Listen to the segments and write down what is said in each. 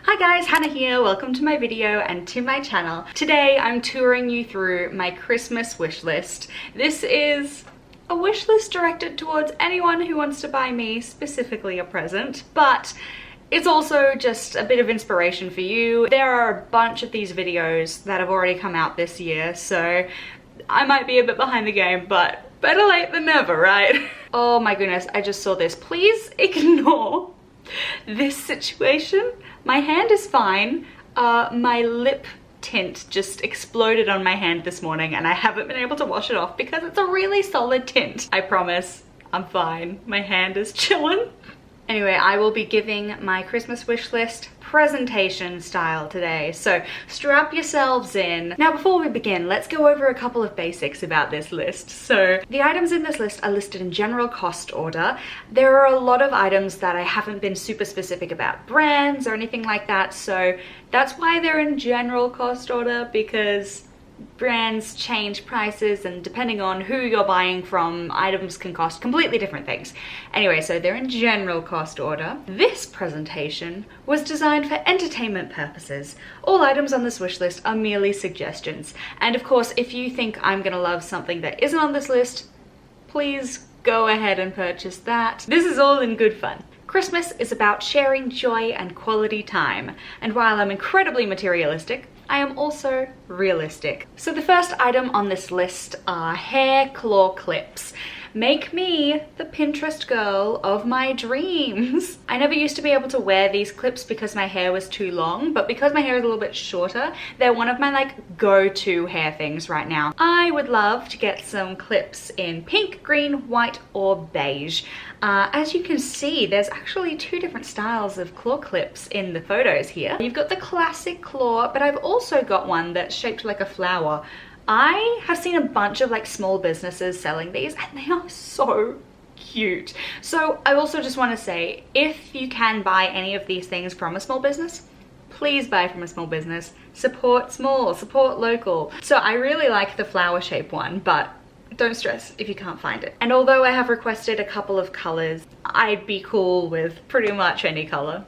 Hi guys, Hannah here. Welcome to my video and to my channel. Today I'm touring you through my Christmas wish list. This is a wish list directed towards anyone who wants to buy me specifically a present, but it's also just a bit of inspiration for you. There are a bunch of these videos that have already come out this year, so I might be a bit behind the game, but better late than never, right? Oh my goodness, I just saw this. Please ignore this situation. My hand is fine. My lip tint just exploded on my hand this morning and I haven't been able to wash it off because it's a really solid tint. I promise, I'm fine. My hand is chilling. Anyway, I will be giving my Christmas wish list presentation style today, so strap yourselves in. Now before we begin, let's go over a couple of basics about this list. So the items in this list are listed in general cost order. There are a lot of items that I haven't been super specific about brands or anything like that, so that's why they're in general cost order, because brands change prices and depending on who you're buying from, items can cost completely different things. Anyway, so they're in general cost order. This presentation was designed for entertainment purposes. All items on this wish list are merely suggestions. And of course, if you think I'm gonna love something that isn't on this list, please go ahead and purchase that. This is all in good fun. Christmas is about sharing joy and quality time. And while I'm incredibly materialistic, I am also realistic. So the first item on this list are hair claw clips. Make me the Pinterest girl of my dreams. I never used to be able to wear these clips because my hair was too long, but because my hair is a little bit shorter, they're one of my go-to hair things right now. I would love to get some clips in pink, green, white, or beige. As you can see, there's actually two different styles of claw clips in the photos here. You've got the classic claw, but I've also got one that's shaped like a flower. I have seen a bunch of small businesses selling these and they are so cute. So I also just want to say, if you can buy any of these things from a small business, please buy from a small business. Support small, support local. So I really like the flower shape one, but don't stress if you can't find it. And although I have requested a couple of colors, I'd be cool with pretty much any color.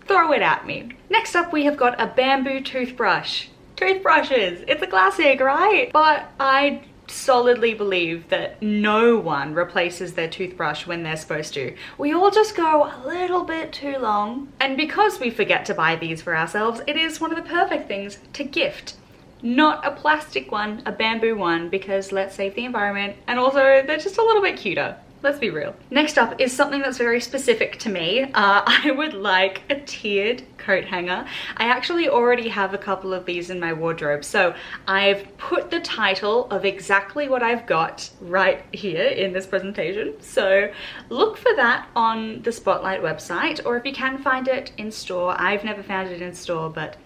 Throw it at me. Next up, we have got a bamboo toothbrush. Toothbrushes, it's a classic, right? But I solidly believe that no one replaces their toothbrush when they're supposed to. We all just go a little bit too long. And because we forget to buy these for ourselves, it is one of the perfect things to gift. Not a plastic one, a bamboo one, because let's save the environment, and also they're just a little bit cuter. Let's be real. Next up is something that's very specific to me. I would like a tiered coat hanger. I actually already have a couple of these in my wardrobe, so I've put the title of exactly what I've got right here in this presentation. So look for that on the Spotlight website, or if you can find it in store. I've never found it in store, but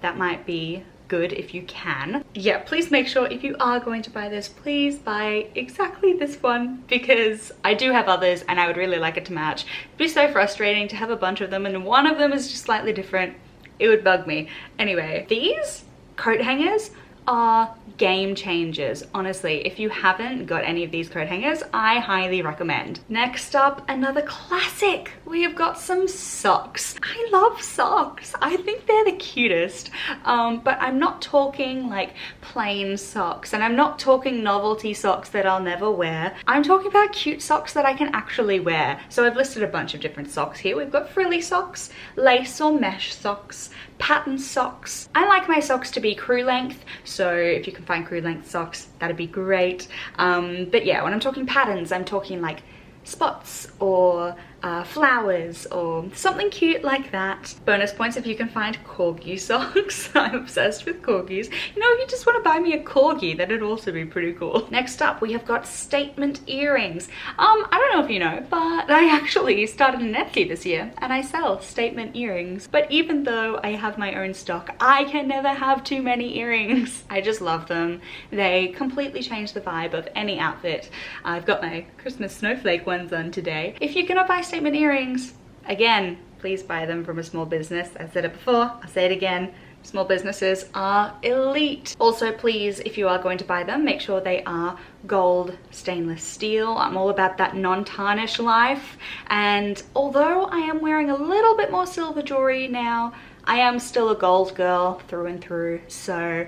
that might be good if you can. Yeah, please make sure if you are going to buy this, please buy exactly this one, because I do have others and I would really like it to match. It'd be so frustrating to have a bunch of them and one of them is just slightly different. It would bug me. Anyway, these coat hangers are game changers. Honestly, if you haven't got any of these coat hangers, I highly recommend. Next up, another classic. We have got some socks. I love socks. I think they're the cutest. But I'm not talking plain socks, and I'm not talking novelty socks that I'll never wear. I'm talking about cute socks that I can actually wear. So I've listed a bunch of different socks here. We've got frilly socks, lace or mesh socks, pattern socks. I like my socks to be crew length, so if you can find crew length socks, that'd be great. But yeah, when I'm talking patterns, I'm talking spots or flowers or something cute like that. Bonus points if you can find corgi socks. I'm obsessed with corgis. You know, if you just want to buy me a corgi, that'd also be pretty cool. Next up, we have got statement earrings. I don't know if you know, but I actually started an Etsy this year and I sell statement earrings. But even though I have my own stock, I can never have too many earrings. I just love them. They completely change the vibe of any outfit. I've got my Christmas snowflake ones on today. If you're gonna buy statement earrings, again, please buy them from a small business. I've said it before, I'll say it again. Small businesses are elite. Also, please, if you are going to buy them, make sure they are gold stainless steel. I'm all about that non-tarnish life. And although I am wearing a little bit more silver jewelry now, I am still a gold girl through and through, so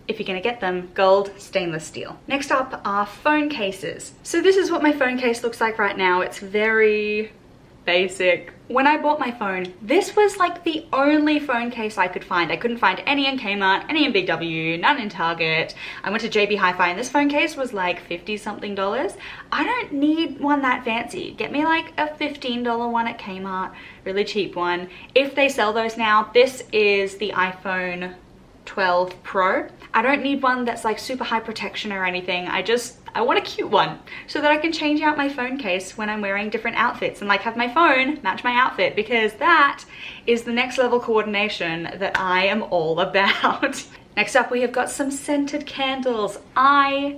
if you're gonna get them, gold, stainless steel. Next up are phone cases. So this is what my phone case looks like right now. It's very basic. When I bought my phone, this was like the only phone case I could find. I couldn't find any in Kmart, any in Big W, none in Target. I went to JB Hi-Fi and this phone case was like 50 something dollars. I don't need one that fancy. Get me like a $15 one at Kmart, really cheap one. If they sell those now, this is the iPhone 12 Pro. I don't need one that's like super high protection or anything. I want a cute one so that I can change out my phone case when I'm wearing different outfits and like have my phone match my outfit, because that is the next level coordination that I am all about. Next up, we have got some scented candles. I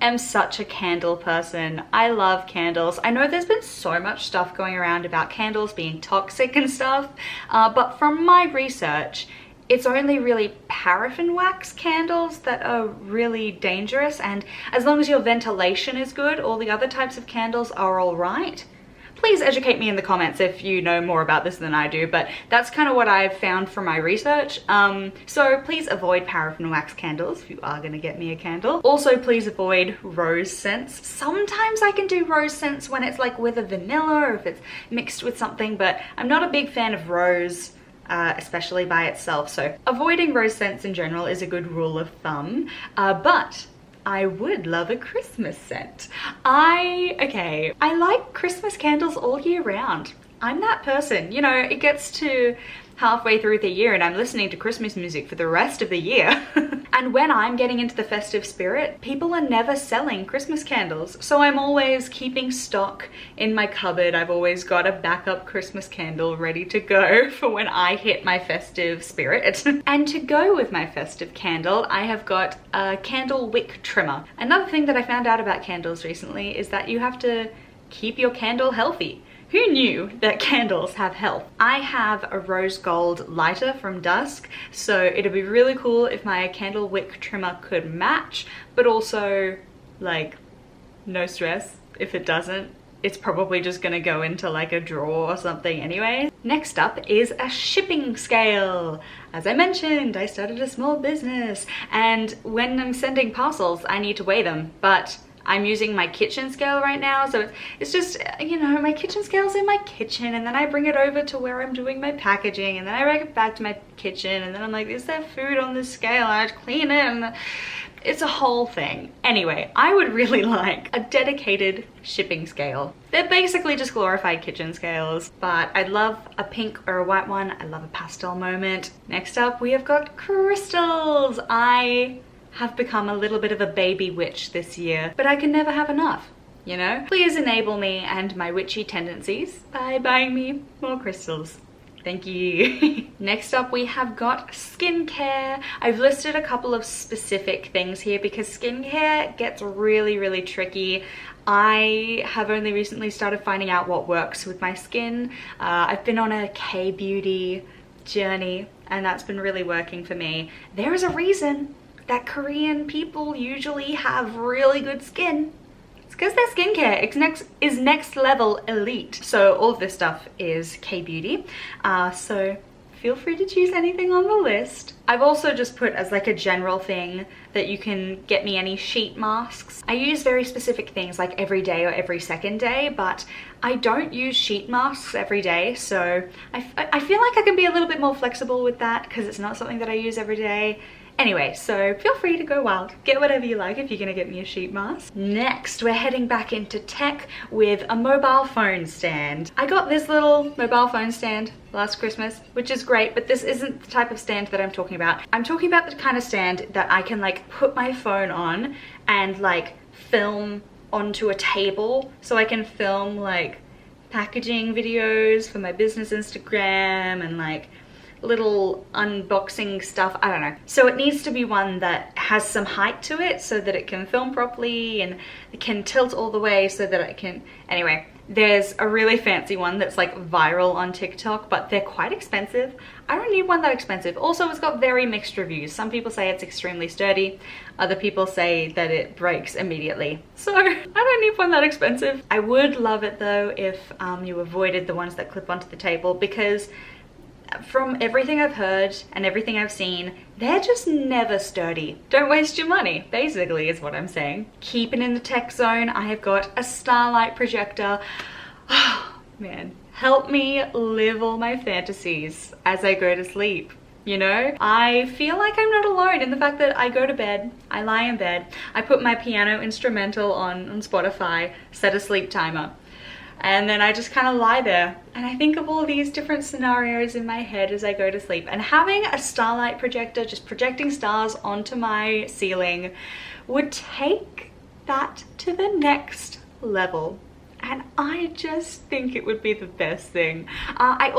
am such a candle person. I love candles. I know there's been so much stuff going around about candles being toxic and stuff, but from my research, it's only really paraffin wax candles that are really dangerous, and as long as your ventilation is good, all the other types of candles are all right. Please educate me in the comments if you know more about this than I do, but that's kind of what I've found from my research. So please avoid paraffin wax candles if you are going to get me a candle. Also, please avoid rose scents. Sometimes I can do rose scents when it's like with a vanilla or if it's mixed with something, but I'm not a big fan of rose, especially by itself. So avoiding rose scents in general is a good rule of thumb, but I would love a Christmas scent. I like Christmas candles all year round. I'm that person, you know, it gets to halfway through the year and I'm listening to Christmas music for the rest of the year. And when I'm getting into the festive spirit, people are never selling Christmas candles. So I'm always keeping stock in my cupboard. I've always got a backup Christmas candle ready to go for when I hit my festive spirit. And to go with my festive candle, I have got a candle wick trimmer. Another thing that I found out about candles recently is that you have to keep your candle healthy. Who knew that candles have health? I have a rose gold lighter from Dusk, so it'd be really cool if my candle wick trimmer could match, but also, like, no stress if it doesn't. It's probably just gonna go into like a drawer or something anyway. Next up is a shipping scale. As I mentioned, I started a small business, and when I'm sending parcels, I need to weigh them, but I'm using my kitchen scale right now, so it's just, you know, my kitchen scale's in my kitchen, and then I bring it over to where I'm doing my packaging, and then I bring it back to my kitchen, and then I'm like, is there food on this scale? I have to clean it, and it's a whole thing. Anyway, I would really like a dedicated shipping scale. They're basically just glorified kitchen scales, but I'd love a pink or a white one. I love a pastel moment. Next up, we have got crystals. I have become a little bit of a baby witch this year, but I can never have enough, you know? Please enable me and my witchy tendencies by buying me more crystals. Thank you. Next up, we have got skincare. I've listed a couple of specific things here because skincare gets really, really tricky. I have only recently started finding out what works with my skin. I've been on a K-beauty journey, and that's been really working for me. There is a reason that Korean people usually have really good skin. It's because their skincare is next level elite. So all of this stuff is K-beauty. So feel free to choose anything on the list. I've also just put as like a general thing that you can get me any sheet masks. I use very specific things like every day or every second day, but I don't use sheet masks every day. So I feel like I can be a little bit more flexible with that because it's not something that I use every day. Anyway, so feel free to go wild. Get whatever you like if you're gonna get me a sheet mask. Next, we're heading back into tech with a mobile phone stand. I got this little mobile phone stand last Christmas, which is great, but this isn't the type of stand that I'm talking about. I'm talking about the kind of stand that I can like put my phone on and like film onto a table, so I can film like packaging videos for my business Instagram and like little unboxing stuff. I don't know. So it needs to be one that has some height to it so that it can film properly and it can tilt all the way so that it can, anyway. There's a really fancy one that's like viral on TikTok, but they're quite expensive. I don't need one that expensive. Also, it's got very mixed reviews. Some people say it's extremely sturdy. Other people say that it breaks immediately. So I don't need one that expensive. I would love it though if you avoided the ones that clip onto the table, because from everything I've heard and everything I've seen, they're just never sturdy. Don't waste your money, basically, is what I'm saying. Keeping in the tech zone, I have got a STARLIGHT projector. Oh, man. Help me live all my fantasies as I go to sleep. You know, I feel like I'm not alone in the fact that I go to bed, I lie in bed, I put my piano instrumental on Spotify, set a sleep timer, and then I just kind of lie there and I think of all these different scenarios in my head as I go to sleep. And having a STARLIGHT projector just projecting stars onto my ceiling would take that to the next level. And I just think it would be the best thing. I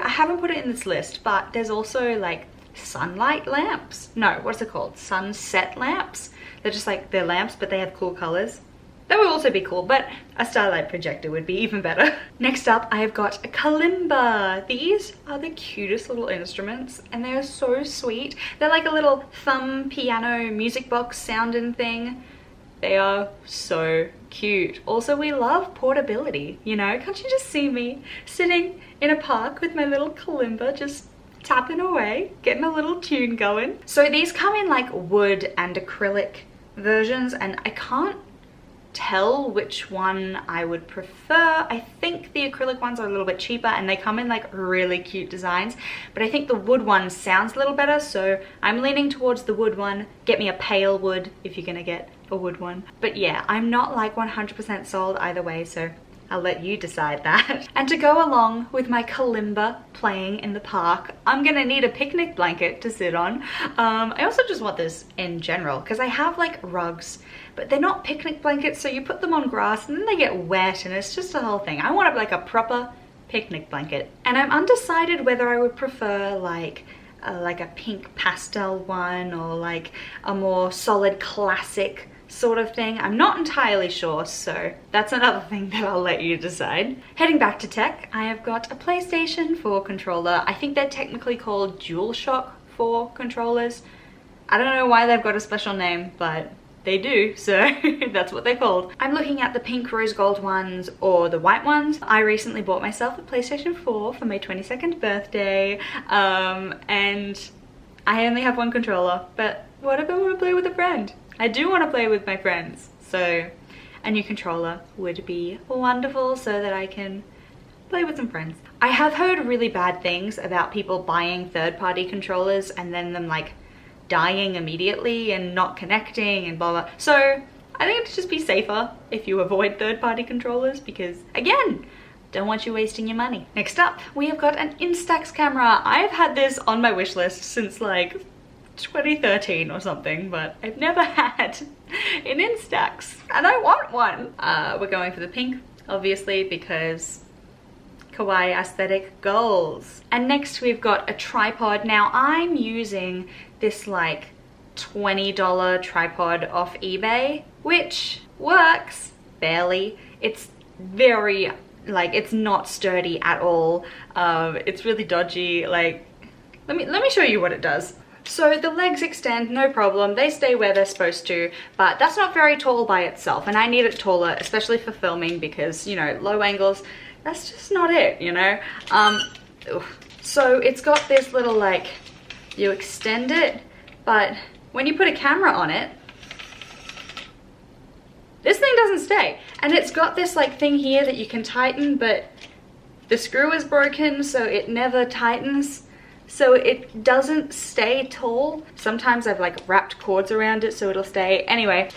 haven't put it in this list, but there's also like sunlight lamps. No, what's it called? Sunset lamps. They're just like, they're lamps, but they have cool colors. That would also be cool, but a STARLIGHT projector would be even better. Next up, I have got a kalimba. These are the cutest little instruments and they are so sweet. They're like a little thumb piano music box sounding thing. They are so cute. Also, we love portability, you know? Can't you just see me sitting in a park with my little kalimba just tapping away, getting a little tune going? So these come in like wood and acrylic versions and I can't tell which one I would prefer. I think the acrylic ones are a little bit cheaper and they come in like really cute designs, but I think the wood one sounds a little better, so I'm leaning towards the wood one. Get me a pale wood if you're gonna get a wood one. But yeah, I'm not like 100% sold either way, so I'll let you decide that. And to go along with my kalimba playing in the park, I'm gonna need a picnic blanket to sit on. I also just want this in general because I have like rugs, but they're not picnic blankets, so you put them on grass and then they get wet and it's just a whole thing. I want like a proper picnic blanket. And I'm undecided whether I would prefer like a pink pastel one or like a more solid classic sort of thing. I'm not entirely sure, so that's another thing that I'll let you decide. Heading back to tech, I have got a PlayStation 4 controller. I think they're technically called DualShock 4 controllers. I don't know why they've got a special name, but they do, so that's what they're called. I'm looking at the pink rose gold ones or the white ones. I recently bought myself a PlayStation 4 for my 22nd birthday, and I only have one controller, but what if I want to play with a friend? I do want to play with my friends, so a new controller would be wonderful so that I can play with some friends. I have heard really bad things about people buying third-party controllers and then them like dying immediately and not connecting and blah blah. So I think it'd just be safer if you avoid third-party controllers because, again, don't want you wasting your money. Next up, we have got an INSTAX camera. I've had this on my wish list since like 2013 or something, but I've never had an INSTAX and I want one. We're going for the pink, obviously, because kawaii aesthetic goals. And next we've got a tripod. Now I'm using this like $20 tripod off eBay, which works barely. It's very like, it's not sturdy at all. It's really dodgy. Like, let me show you what it does. So the legs extend, no problem. They stay where they're supposed to, but that's not very tall by itself. And I need it taller, especially for filming because, you know, low angles, that's just not it, you know? So it's got this little like, you extend it, but when you put a camera on it, this thing doesn't stay. And it's got this like thing here that you can tighten, but the screw is broken, so it never tightens. So it doesn't stay tall. Sometimes I've like wrapped cords around it so it'll stay. Anyway,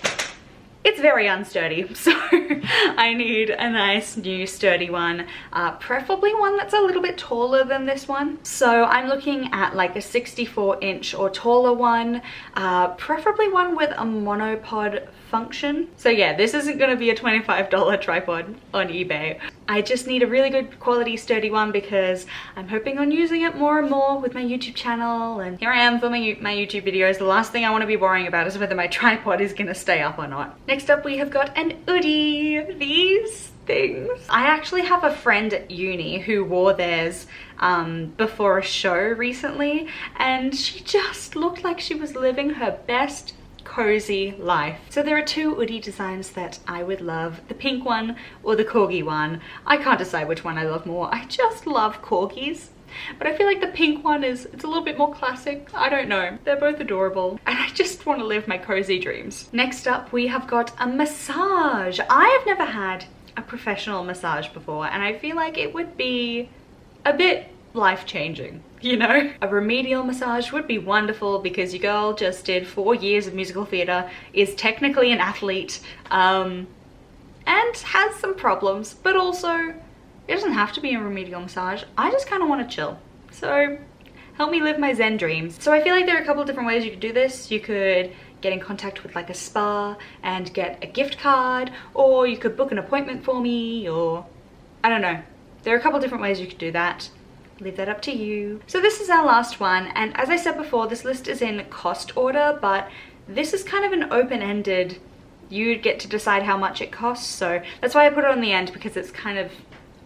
it's very unsturdy, so I need a nice new sturdy one, preferably one that's a little bit taller than this one. So I'm looking at like a 64-inch or taller one, preferably one with a monopod function. So yeah, this isn't going to be a $25 tripod on eBay. I just need a really good quality sturdy one because I'm hoping on using it more and more with my YouTube channel, and here I am filming my YouTube videos. The last thing I want to be worrying about is whether my tripod is going to stay up or not. Next up we have got an hoodie. These things. I actually have a friend at uni who wore theirs before a show recently, and she just looked like she was living her best cozy life. So there are two hoodie designs that I would love, the pink one or the corgi one. I can't decide which one I love more. I just love corgis. but I feel like the pink one it's a little bit more classic. I don't know. They're both adorable and I just want to live my cozy dreams. Next up, we have got a massage. I have never had a professional massage before and I feel like it would be a bit life-changing, you know? A remedial massage would be wonderful because your girl just did 4 years of musical theatre, is technically an athlete, and has some problems, but also it doesn't have to be a remedial massage. I just kind of want to chill. So help me live my Zen dreams. So I feel like there are a couple of different ways you could do this. You could get in contact with like a spa and get a gift card, or you could book an appointment for me, or I don't know. There are a couple of different ways you could do that. Leave that up to you. So this is our last one, and as I said before, this list is in cost order, but this is kind of an open-ended, you get to decide how much it costs, so that's why I put it on the end, because it's kind of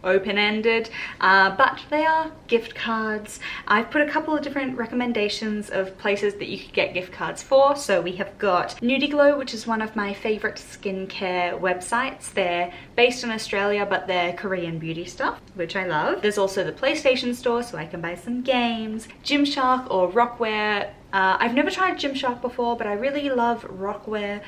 open-ended, but they are gift cards. I've put a couple of different recommendations of places that you could get gift cards for. So we have got Nudie which is one of my favorite skincare websites. They're based in Australia, but they're Korean beauty stuff, which I love. There's also the PlayStation store, so I can buy some games. Gymshark or Rockwear. I've never tried Gymshark before, but I really love Rockwear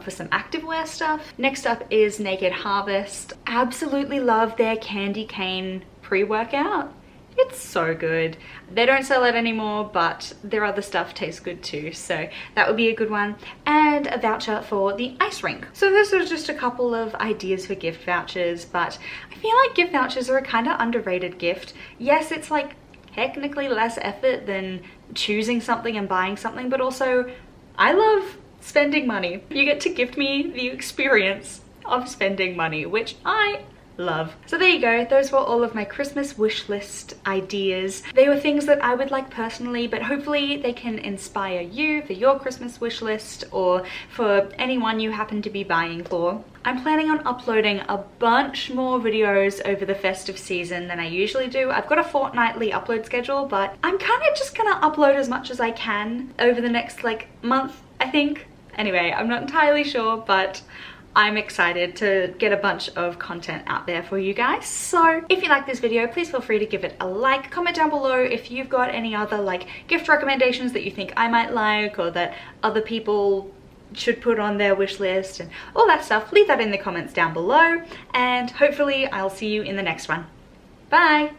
for some activewear stuff. Next up is Naked Harvest. Absolutely love their candy cane pre-workout. It's so good. They don't sell it anymore, but their other stuff tastes good too, so that would be a good one. And a voucher for the ice rink. So this was just a couple of ideas for gift vouchers, but I feel like gift vouchers are a kind of underrated gift. Yes, it's like technically less effort than choosing something and buying something, but also I love spending money. You get to gift me the experience of spending money, which I love. So there you go. Those were all of my Christmas wish list ideas. They were things that I would like personally, but hopefully they can inspire you for your Christmas wish list or for anyone you happen to be buying for. I'm planning on uploading a bunch more videos over the festive season than I usually do. I've got a fortnightly upload schedule, but I'm kind of just gonna upload as much as I can over the next like month, I think. Anyway, I'm not entirely sure, but I'm excited to get a bunch of content out there for you guys. So if you like this video, please feel free to give it a like. Comment down below if you've got any other like gift recommendations that you think I might like or that other people should put on their wish list and all that stuff. Leave that in the comments down below, and hopefully I'll see you in the next one. Bye!